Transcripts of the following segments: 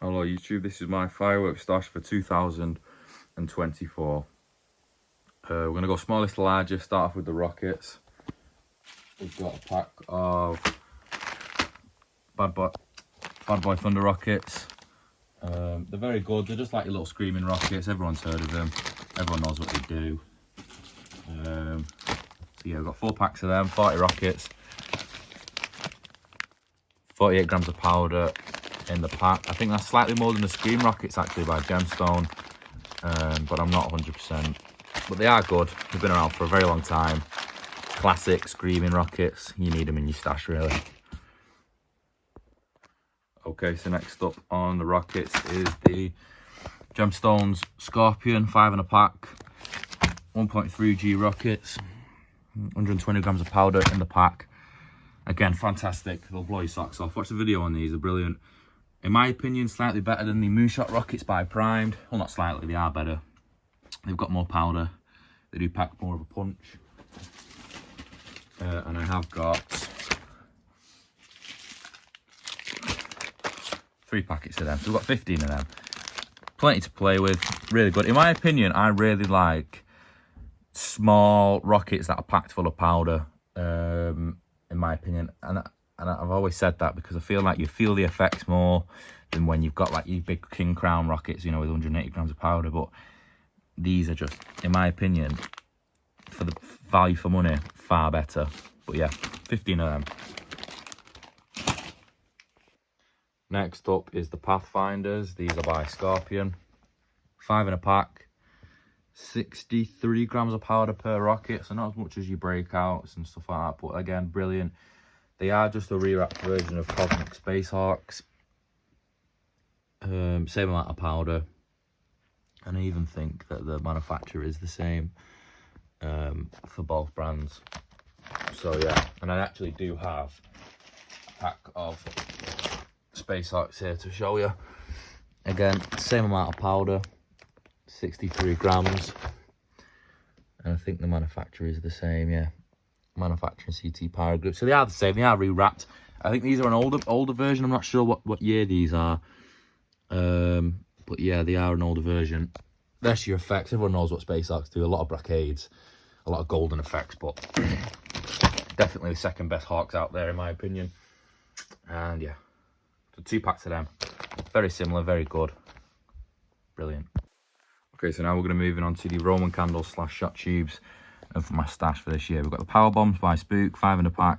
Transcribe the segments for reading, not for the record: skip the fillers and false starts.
Hello YouTube, this is my firework stash for 2024. We're going to go smallest to largest, start off with the rockets. We've got a pack of Bad Boy Thunder rockets. They're very good, they're just like your little screaming rockets, everyone's heard of them, everyone knows what they do. So yeah, we've got 4 packs of them, 40 rockets, 48 grams of powder in the pack. I think that's slightly more than the Scream rockets actually by Gemstone, but I'm not 100%. But they are good, they've been around for a very long time. Classic screaming rockets, you need them in your stash really. Okay, so next up on the rockets is the Gemstones Scorpion, 5 in a pack, 1.3G rockets, 120 grams of powder in the pack. Again, fantastic, they'll blow your socks off. Watch the video on these, they're brilliant. In my opinion, slightly better than the Moonshot rockets by Primed. Well, not slightly, they are better. They've got more powder, they do pack more of a punch. And I have got 3 packets of them, so we've got 15 of them. Plenty to play with, really good. In my opinion, I really like small rockets that are packed full of powder, in my opinion. And I've always said that because I feel like you feel the effects more than when you've got like your big King Crown rockets, you know, with 180 grams of powder. But these are just, in my opinion, for the value for money, far better. But yeah, 15 of them. Next up is the Pathfinders. These are by Scorpion. 5 in a pack. 63 grams of powder per rocket, so not as much as your breakouts and stuff like that, but again, brilliant. They are just a re-wrapped version of Cosmic Space Hawks. Same amount of powder. And I even think that the manufacturer is the same for both brands. So yeah, and I actually do have a pack of Space Hawks here to show you. Again, same amount of powder, 63 grams. And I think the manufacturer is the same, yeah. Manufacturing CT Power Group. So they are the same, they are re-wrapped. I think these are an older version. I'm not sure what year these are. But yeah, they are an older version. That's your effects. Everyone knows what Space Hawks do. A lot of brocades, a lot of golden effects, but definitely the second best Hawks out there in my opinion. And yeah, so 2 packs of them. Very similar, very good. Brilliant. Okay, so now we're going to move on to the Roman candles / shot tubes. And for my stash for this year, we've got the Power Bombs by Spook, 5 in a pack.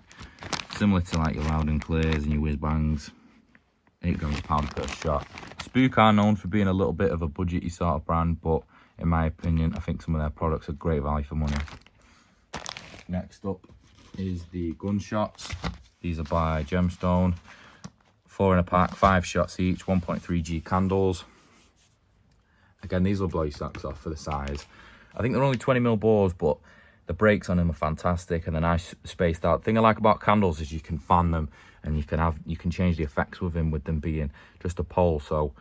Similar to like your Loud and Clears and your Whiz Bangs. 8 grams of powder per shot. Spook are known for being a little bit of a budgety sort of brand, but in my opinion, I think some of their products are great value for money. Next up is the Gunshots. These are by Gemstone. 4 in a pack, 5 shots each, 1.3G candles. Again, these will blow your socks off for the size. I think they're only 20mm bores, but the brakes on them are fantastic and they're nice spaced out. The thing I like about candles is you can fan them and you can change the effects with them being just a pole, so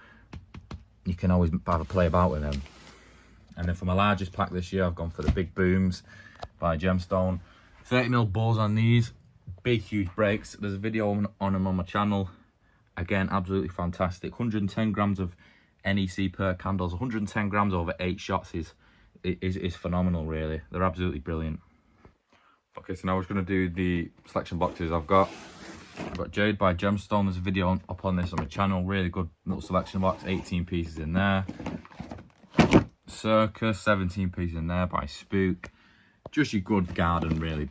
you can always have a play about with them. And then for my largest pack this year, I've gone for the Big Booms by Gemstone. 30mm bores on these, big huge brakes. There's a video on them on my channel. Again, absolutely fantastic. 110 grams of NEC per candles. 110 grams over 8 shots is phenomenal, really. They're absolutely brilliant. Okay, so now we're just going to do the selection boxes. I've got Jade by Gemstone. There's a video up on this on my channel. Really good little selection box. 18 pieces in there. Circus, 17 pieces in there by Spook. Just your good garden, really,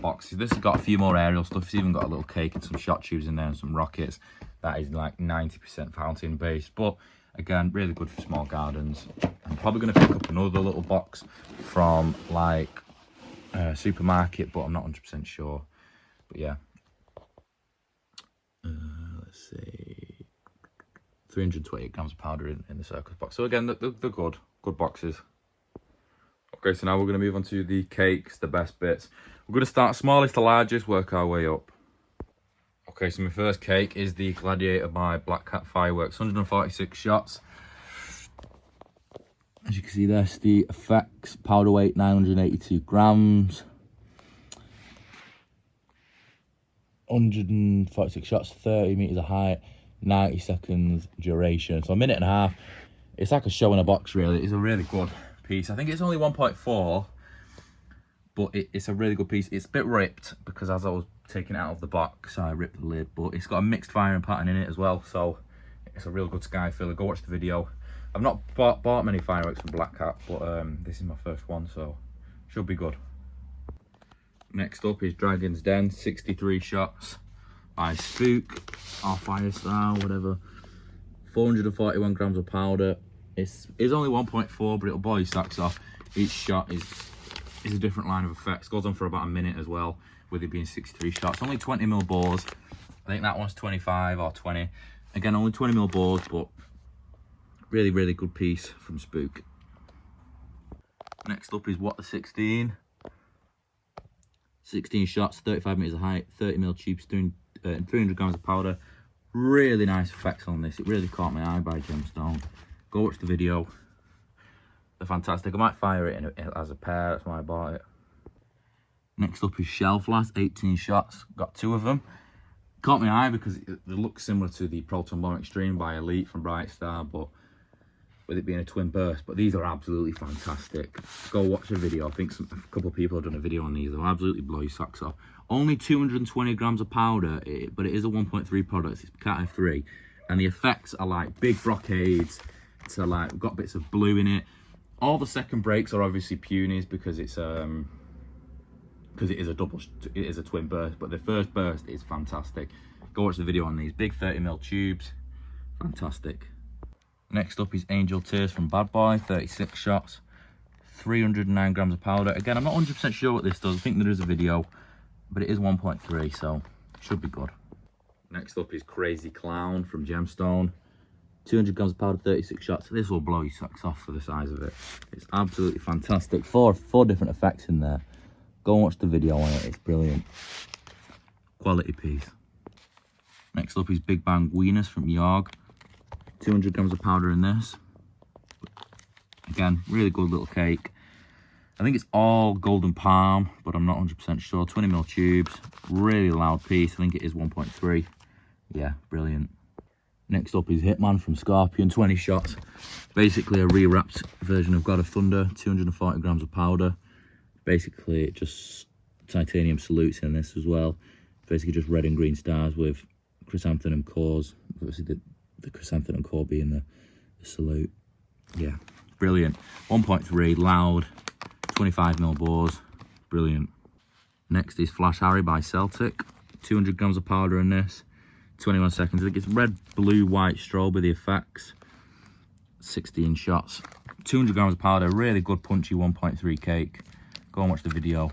boxes. This has got a few more aerial stuff. It's even got a little cake and some shot tubes in there and some rockets. That is like 90% fountain based, but again, really good for small gardens. I'm probably going to pick up another little box from like a supermarket, but I'm not 100% sure. But yeah, let's see, 328 grams of powder in the Circus box. So again, they're good boxes. Okay, so now we're going to move on to the cakes, the best bits. We're going to start smallest to largest, work our way up. Okay, so my first cake is the Gladiator by Black Cat Fireworks, 146 shots. As you can see, there's the effects, powder weight 982 grams. 146 shots, 30 meters of height. 90 seconds duration, so a minute and a half. It's like a show in a box, really. It's a really good piece. I think it's only 1.4, but it's a really good piece. It's a bit ripped because as I was taking it out of the box, I ripped the lid, but it's got a mixed firing pattern in it as well, so it's a real good sky filler. Go watch the video. I've not bought many fireworks from Black Cat, but this is my first one, so should be good. Next up is Dragon's Den, 63 shots by Spook or Firestar, whatever. 441 grams of powder. It's only 1.4, but it'll blow your socks off. Each shot is a different line of effects. Goes on for about a minute as well, with it being 63 shots. Only 20mm bores. I think that one's 25 or 20. Again, only 20mm bores, but really, really good piece from Spook. Next up is What the 16. 16 shots, 35 meters of height, 30mm tubes, 300 grams of powder. Really nice effects on this. It really caught my eye by Gemstone. Go watch the video. They're fantastic. I might fire it as a pair. That's why I bought it. Next up is Shell Flash, 18 shots. Got 2 of them. Caught my eye because they look similar to the Proton Bomb Extreme by Elite from Bright Star, but with it being a twin burst. But these are absolutely fantastic. Go watch the video. I think a couple of people have done a video on these. They'll absolutely blow your socks off. Only 220 grams of powder, but it is a 1.3 product. It's Cat F3, and the effects are like big brocades. So like we've got bits of blue in it. All the second breaks are obviously punies because it is a twin burst. But the first burst is fantastic. Go watch the video on these big 30mm tubes. Fantastic. Next up is Angel Tears from Bad Boy, 36 shots, 309 grams of powder. Again, I'm not 100% sure what this does. I think there is a video, but it is 1.3, so should be good. Next up is Crazy Clown from Gemstone, 200 grams of powder, 36 shots. This will blow your socks off for the size of it. It's absolutely fantastic. Four different effects in there. Go and watch the video on it. It's brilliant. Quality piece. Next up is Big Bang Weenus from Yorg. 200 grams of powder in this. Again, really good little cake. I think it's all golden palm, but I'm not 100% sure. 20mm tubes, really loud piece. I think it is 1.3. Yeah, brilliant. Next up is Hitman from Scorpion, 20 shots. Basically a re-wrapped version of God of Thunder, 240 grams of powder. Basically just titanium salutes in this as well. Basically just red and green stars with chrysanthemum cores. Obviously the chrysanthemum core being the salute. Yeah, brilliant. 1.3, loud, 25mm bores, brilliant. Next is Flash Harry by Celtic, 200 grams of powder in this, 21 seconds. I think it's red, blue, white strobe with the effects. 16 shots, 200 grams of powder, really good punchy 1.3 cake. Go and watch the video.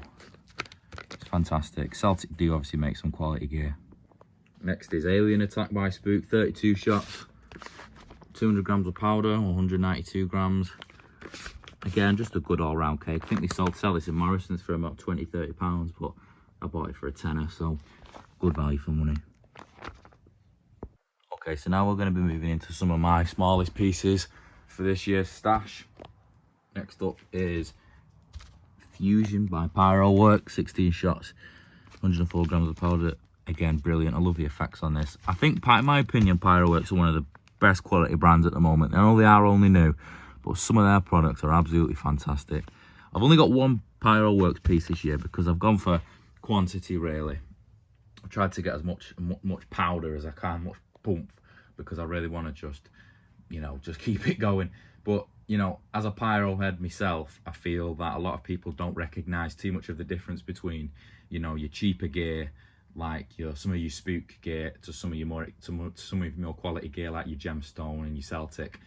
It's fantastic. Celtic do obviously make some quality gear. Next is Alien Attack by Spook, 32 shots, 200 grams of powder, 192 grams. Again, just a good all-round cake. I think they sell this in Morrison's for about 20-30 pounds, but I bought it for a tenner, so good value for money. Okay, so now we're going to be moving into some of my smallest pieces for this year's stash. Next up is Fusion by Firework, 16 shots, 104 grams of powder. Again, brilliant. I love the effects on this. I think, in my opinion, Fireworks are one of the best quality brands at the moment. I know they are only new, but some of their products are absolutely fantastic. I've only got one Fireworks piece this year because I've gone for quantity, really. I've tried to get as much powder as I can, much pump, because I really want to just keep it going. But, as a pyro head myself, I feel that a lot of people don't recognise too much of the difference between, your cheaper gear, like some of your Spook gear, to some of your more quality gear like your Gemstone and your Celtic.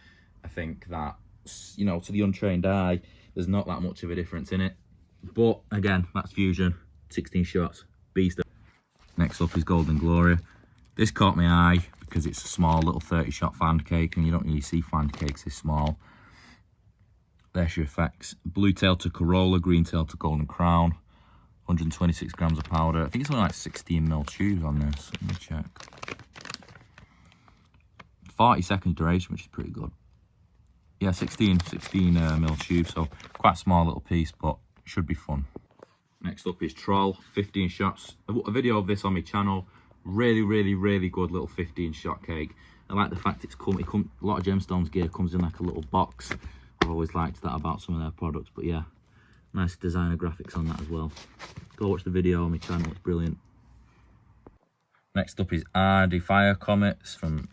I think that to the untrained eye, there's not that much of a difference in it. But again, that's Fusion, 16 shots, beast. Next up is Golden Gloria. This caught my eye because it's a small little 30-shot fan cake, and you don't really see fan cakes this small. There's your effects. Blue tail to Corolla, green tail to Golden Crown. 126 grams of powder. I think it's only like 16mm tubes on this. Let me check. 40 seconds duration, which is pretty good. Yeah, 16mm tubes, so quite a small little piece, but should be fun. Next up is Troll, 15 shots. A video of this on my channel. Really good little 15 shot cake. I like the fact a lot of Gemstones gear comes in like a little box. I've always liked that about some of their products, but yeah, nice designer graphics on that as well. Go watch the video on my channel, it's brilliant. Next up is Ardy Fire Comets from,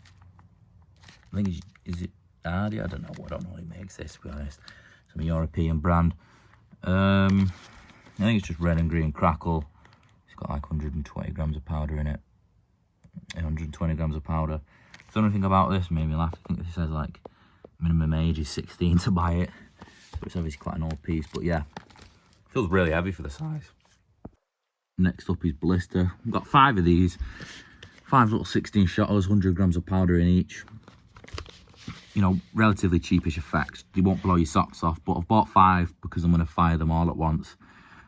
I think, is it Ardy? I don't know who makes this, to be honest. Some European brand. I think it's just red and green crackle. It's got like 120 grams of powder in it. 120 grams of powder. The only thing about this made me laugh. I think this says like minimum age is 16 to buy it, but it's obviously quite an old piece. But yeah, feels really heavy for the size. Next up is Blister. We've got 5 of these, 5 little 16 shotters, 100 grams of powder in each. You know, relatively cheapish effects. You won't blow your socks off, but I've bought 5 because I'm going to fire them all at once,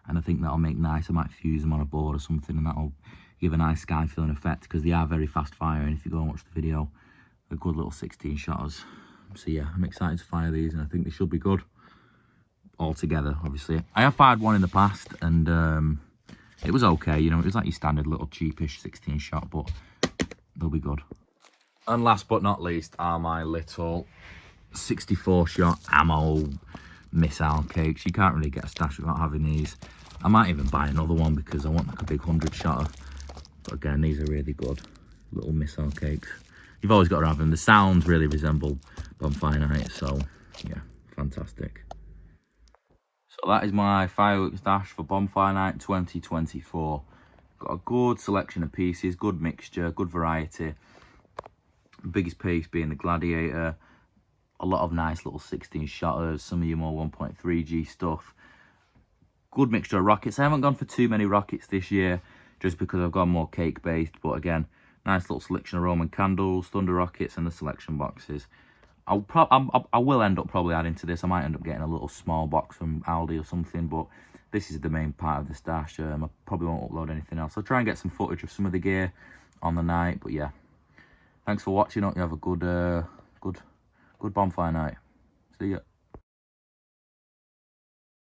and I think that'll make nice. I might fuse them on a board or something, and that'll give a nice sky filling effect because they are very fast firing. If you go and watch the video, they're good little 16 shotters. So yeah, I'm excited to fire these, and I think they should be good all together. Obviously, I have fired one in the past, and it was okay. You know, it was like your standard little cheapish 16 shot, but they'll be good. And last but not least are my little 64 shot ammo missile cakes. You can't really get a stash without having these. I might even buy another one because I want like a big 100 shotter. But again, these are really good little missile cakes. You've always got to have them. The sounds really resemble Bonfire Night, so yeah, fantastic. So that is my Firework Stash for Bonfire Night 2024. Got a good selection of pieces, good mixture, good variety. Biggest piece being the Gladiator. A lot of nice little 16 shotters, some of your more 1.3G stuff. Good mixture of rockets. I haven't gone for too many rockets this year, just because I've gone more cake based, but again, nice little selection of Roman candles, thunder rockets, and the selection boxes. I will end up probably adding to this. I might end up getting a little small box from Aldi or something, but this is the main part of the stash. I probably won't upload anything else. I'll try and get some footage of some of the gear on the night, but yeah. Thanks for watching. Hope you have a good bonfire night. See ya.